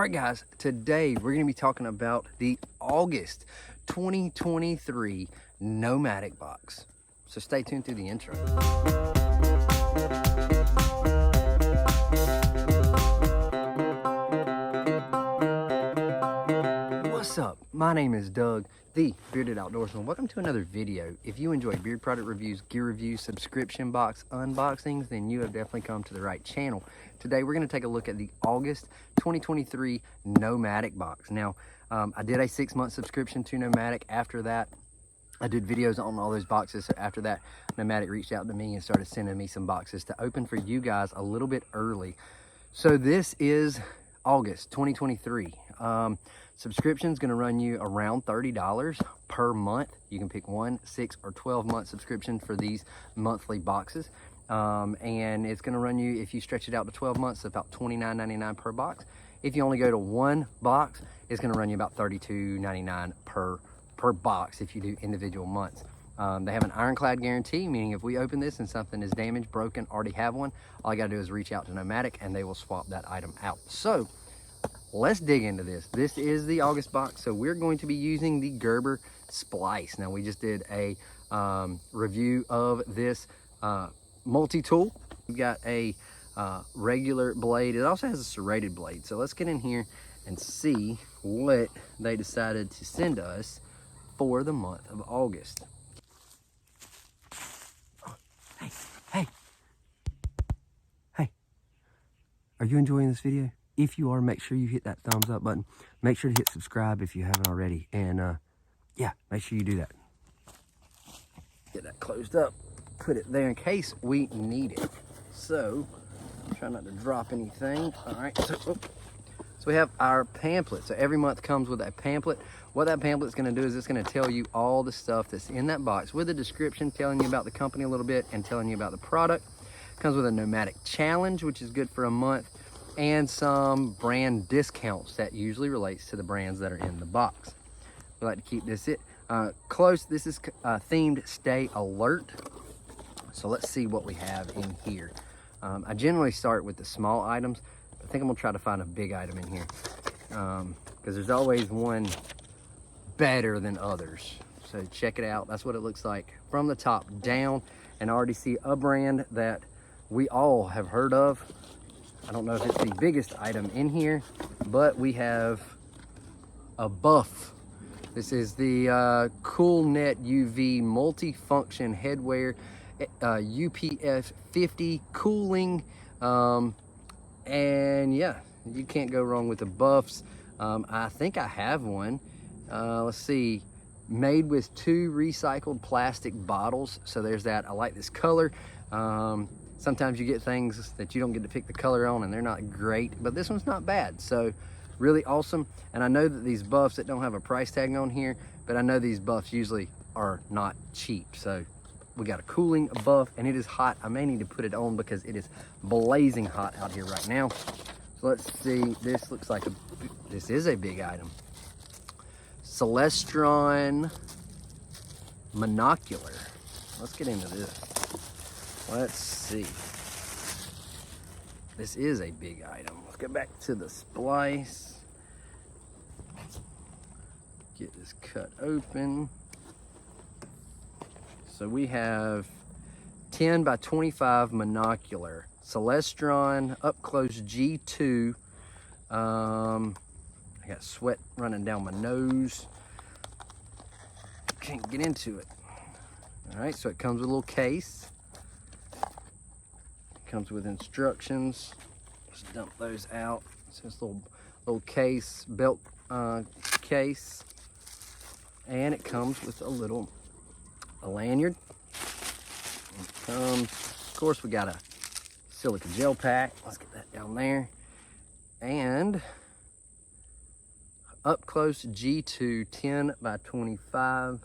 All right, guys, today we're going to be talking about the August 2023 Nomadik Box. So stay tuned through the intro. What's up? My name is Doug, the Bearded Outdoorsman. Welcome to another video. If you enjoy beard product reviews, gear reviews, subscription box unboxings, then you have definitely come to the right channel. Today we're going to take a look at the August 2023 Nomadik Box. Now, I did a 6-month subscription to Nomadik. After that, I did videos on all those boxes. So after that, Nomadik reached out to me and started sending me some boxes to open for you guys a little bit early. So this is August 2023. Subscription is going to run you around $30 per month. You can pick 1, 6, or 12-month subscription for these monthly boxes. And it's going to run you, if you stretch it out to 12 months, about $29.99 per box. If you only go to one box, it's going to run you about $32.99 per box if you do individual months. They have an ironclad guarantee, meaning if we open this and something is damaged, broken, already have one, all you got to do is reach out to Nomadik and they will swap that item out. So let's dig into this. This is the August box, so we're going to be using the Gerber Splice. Now, we just did a review of this multi-tool. We've got a regular blade. It also has a serrated blade. So let's get in here and see what they decided to send us for the month of August. Oh, hey. Are you enjoying this video? If you are, make sure you hit that thumbs up button. Make sure to hit subscribe if you haven't already. And yeah, make sure you do that. Get that closed up. Put it there in case we need it. So, try not to drop anything. All right, so we have our pamphlet. So every month comes with a pamphlet. What that pamphlet's gonna do is it's gonna tell you all the stuff that's in that box with a description, telling you about the company a little bit and telling you about the product. Comes with a Nomadik challenge, which is good for a month, and some brand discounts that usually relates to the brands that are in the box. We like to keep this close. This is themed Stay Alert. So let's see what we have in here. I generally start with the small items. I think I'm gonna try to find a big item in here because there's always one better than others. So check it out. That's what it looks like from the top down. And I already see a brand that we all have heard of. I don't know if it's the biggest item in here, but we have a buff. This is the Cool Net UV multi-function headwear, UPF 50 cooling, and yeah, you can't go wrong with the buffs. I think I have one. Let's see, made with 2 recycled plastic bottles. So there's that. I like this color. Sometimes you get things that you don't get to pick the color on and they're not great, but this one's not bad. So really awesome. And I know that these buffs that don't have a price tag on here, but I know these buffs usually are not cheap. So we got a cooling buff and it is hot. I may need to put it on because it is blazing hot out here right now. So let's see, this looks like this is a big item. Celestron monocular. Let's get into this. Let's see. This is a big item. Let's get back to the splice. Get this cut open. So we have 10 by 25 monocular. Celestron up close G2. I got sweat running down my nose. Can't get into it. All right, so it comes with a little case. Comes with instructions. Let's dump those out. It's this little case, belt case, and it comes with a lanyard. Of course, we got a silica gel pack. Let's get that down there. And up close G2 10 by 25.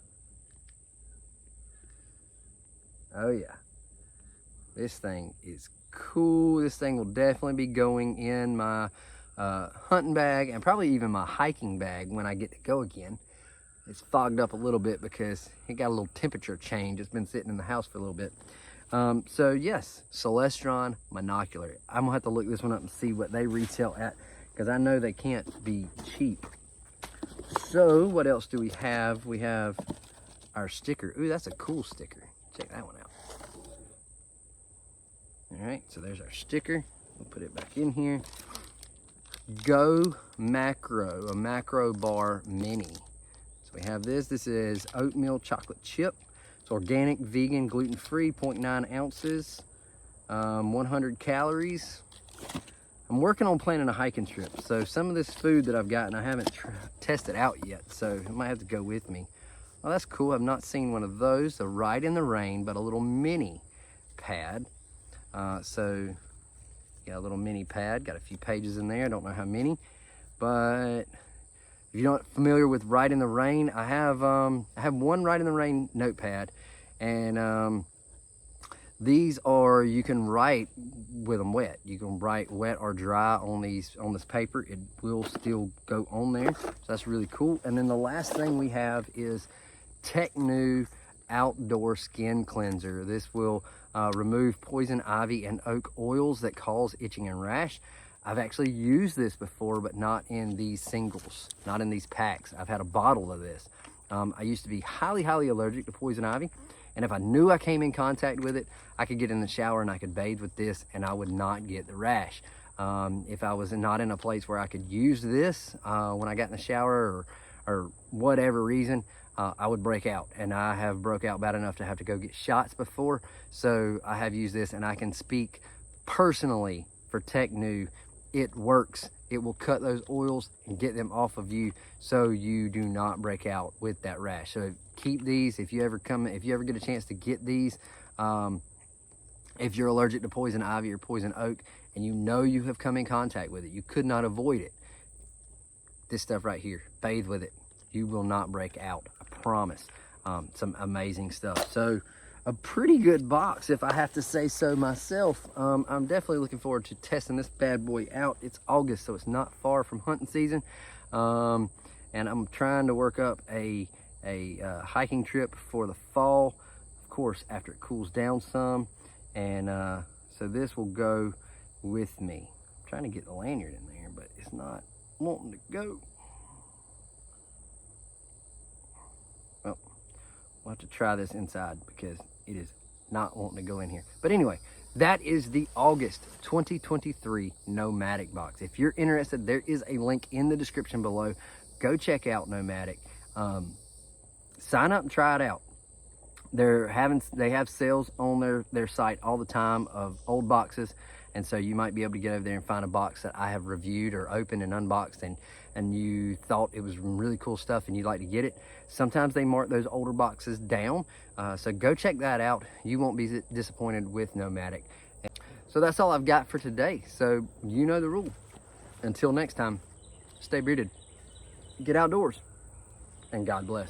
Oh yeah. This thing is cool. This thing will definitely be going in my hunting bag and probably even my hiking bag when I get to go again. It's fogged up a little bit because it got a little temperature change. It's been sitting in the house for a little bit. So yes, Celestron monocular. I'm gonna have to look this one up and see what they retail at because I know they can't be cheap. So what else do we have? We have our sticker. Ooh, that's a cool sticker. Check that one out. All right, so there's our sticker. We'll put it back in here. Go Macro, a macro bar mini. So we have this. This is oatmeal chocolate chip. It's organic, vegan, gluten-free, 0.9 ounces, 100 calories. I'm working on planning a hiking trip, so some of this food that I've gotten I haven't tested out yet, so it might have to go with me. Oh, that's cool. I've not seen one of those. The Ride in the Rain, but a little mini pad. So got a little mini pad, got a few pages in there. I don't know how many, but if you're not familiar with Ride in the Rain, I have one Ride in the Rain notepad, and these are, you can write with them wet. You can write wet or dry on this paper. It will still go on there. So that's really cool. And then the last thing we have is New Outdoor Skin Cleanser. This will remove poison ivy and oak oils that cause itching and rash. I've actually used this before, but not in these singles, not in these packs. I've had a bottle of this. I used to be highly allergic to poison ivy. And if I knew I came in contact with it, I could get in the shower and I could bathe with this and I would not get the rash. If I was not in a place where I could use this when I got in the shower or whatever reason, I would break out. And I have broke out bad enough to have to go get shots before. So I have used this, and I can speak personally for New. It works. It will cut those oils and get them off of you so you do not break out with that rash. So keep these if you ever get a chance to get these. If you're allergic to poison ivy or poison oak and you know you have come in contact with it, you could not avoid it. This stuff right here, bathe with it. You will not break out, I promise. Some amazing stuff. So a pretty good box, if I have to say so myself. I'm definitely looking forward to testing this bad boy out. It's August, so it's not far from hunting season. And I'm trying to work up a hiking trip for the fall, of course, after it cools down some. And so this will go with me. I'm trying to get the lanyard in there, but it's not wanting to go. Well, we'll have to try this inside because it is not wanting to go in here. But anyway, that is the August 2023 Nomadik box. If you're interested, there is a link in the description below. Go check out Nomadik. Sign up and try it out. They have sales on their site all the time of old boxes, and so you might be able to get over there and find a box that I have reviewed or opened and unboxed, and you thought it was really cool stuff and you'd like to get it. Sometimes they mark those older boxes down, so go check that out. You won't be disappointed with Nomadik. So that's all I've got for today. So you know the rule. Until next time, stay bearded, get outdoors, and God bless.